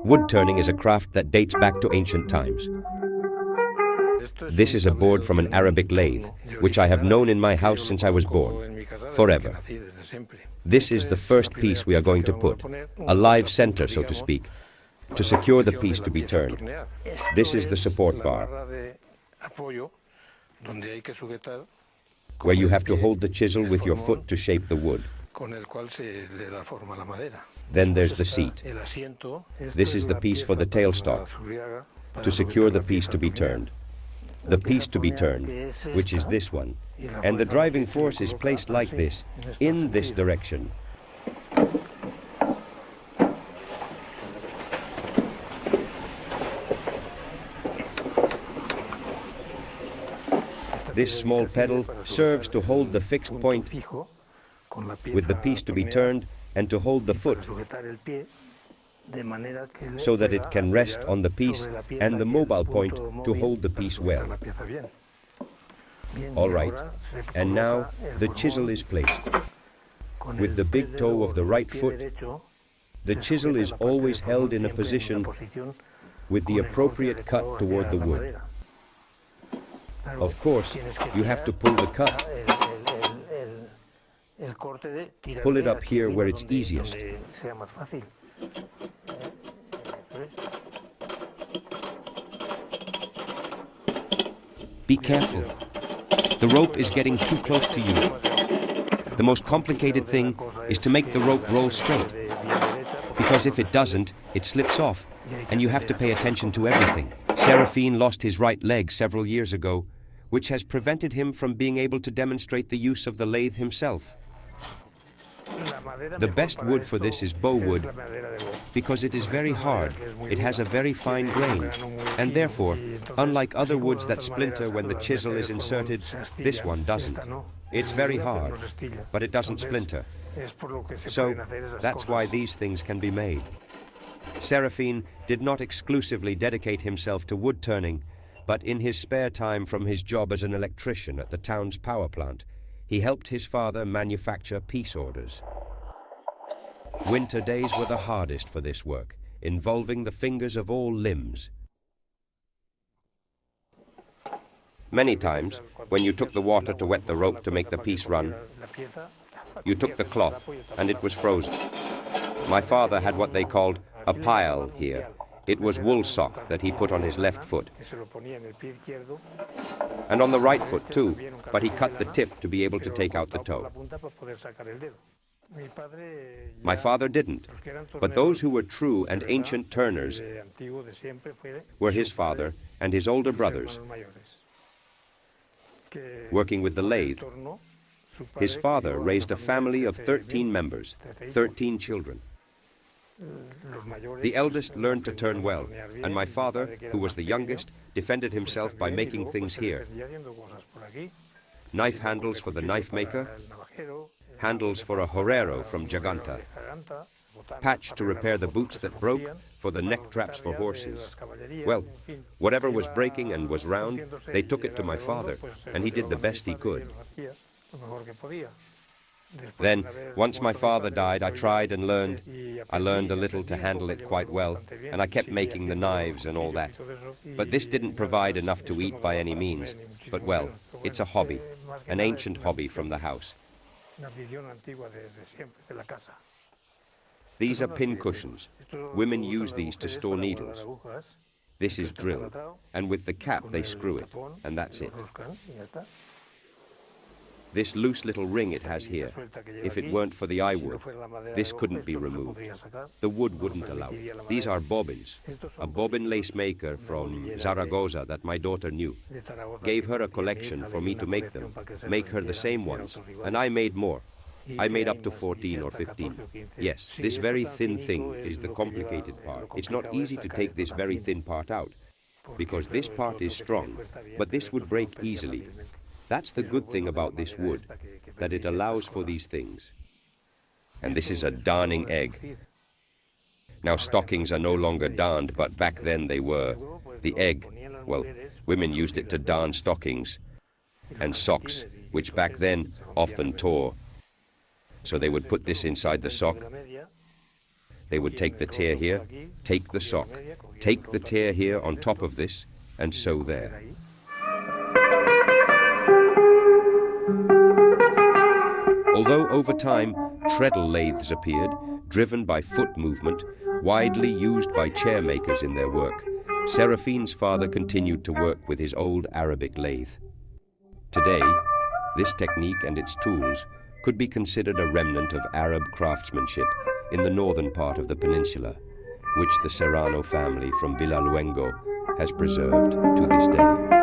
Wood turning is a craft that dates back to ancient times. This is a board from an Arabic lathe, which I have known in my house since I was born, forever. This is the first piece we are going to put, a live center, so to speak, to secure the piece to be turned. This is the support bar, where you have to hold the chisel with your foot to shape the wood. Then there's the seat. This is the piece for the tailstock, to secure the piece to be turned. The piece to be turned, which is this one, and the driving force is placed like this, in this direction. This small pedal serves to hold the fixed point with the piece to be turned and to hold the foot so that it can rest on the piece and the mobile point to hold the piece well. All right, and now the chisel is placed. With the big toe of the right foot, the chisel is always held in a position with the appropriate cut toward the wood. Of course, you have to pull the cut. Pull it up here where it's easiest. Be careful. The rope is getting too close to you. The most complicated thing is to make the rope roll straight, because if it doesn't, it slips off, and you have to pay attention to everything. Serafin lost his right leg several years ago, which has prevented him from being able to demonstrate the use of the lathe himself. The best wood for this is bow wood, because it is very hard, it has a very fine grain, and therefore, unlike other woods that splinter when the chisel is inserted, this one doesn't. It's very hard, but it doesn't splinter. So, that's why these things can be made. Serafin did not exclusively dedicate himself to wood turning, but in his spare time from his job as an electrician at the town's power plant, he helped his father manufacture peace orders. Winter days were the hardest for this work, involving the fingers of all limbs. Many times, when you took the water to wet the rope to make the piece run, you took the cloth and it was frozen. My father had what they called a pile here. It was wool sock that he put on his left foot, and on the right foot too, but he cut the tip to be able to take out the toe. My father didn't, but those who were true and ancient turners were his father and his older brothers, working with the lathe. His father raised a family of 13 members, 13 children. The eldest learned to turn well, and my father, who was the youngest, defended himself by making things here. Knife handles for the knife maker, handles for a horero from Giganta, patch to repair the boots that broke, for the neck traps for horses. Well, whatever was breaking and was round, they took it to my father, and he did the best he could. Then, once my father died, I tried and learned. I learned a little to handle it quite well, and I kept making the knives and all that. But this didn't provide enough to eat by any means. But well, it's a hobby, an ancient hobby from the house. These are pin cushions. Women use these to store needles. This is drilled, and with the cap they screw it, and that's it. This loose little ring it has here, if it weren't for the eye wood, this couldn't be removed. The wood wouldn't allow it. These are bobbins. A bobbin lace maker from Zaragoza that my daughter knew gave her a collection for me to make them, make her the same ones, and I made more. I made up to 14 or 15. Yes, this very thin thing is the complicated part. It's not easy to take this very thin part out, because this part is strong, but this would break easily. That's the good thing about this wood, that it allows for these things. And this is a darning egg. Now stockings are no longer darned, but back then they were. The egg, well, women used it to darn stockings and socks, which back then often tore. So they would put this inside the sock. They would take the tear here, take the sock, take the tear here on top of this, and sew there. Although over time, treadle lathes appeared, driven by foot movement, widely used by chair makers in their work, Seraphine's father continued to work with his old Arabic lathe. Today, this technique and its tools could be considered a remnant of Arab craftsmanship in the northern part of the peninsula, which the Serrano family from Villaluengo has preserved to this day.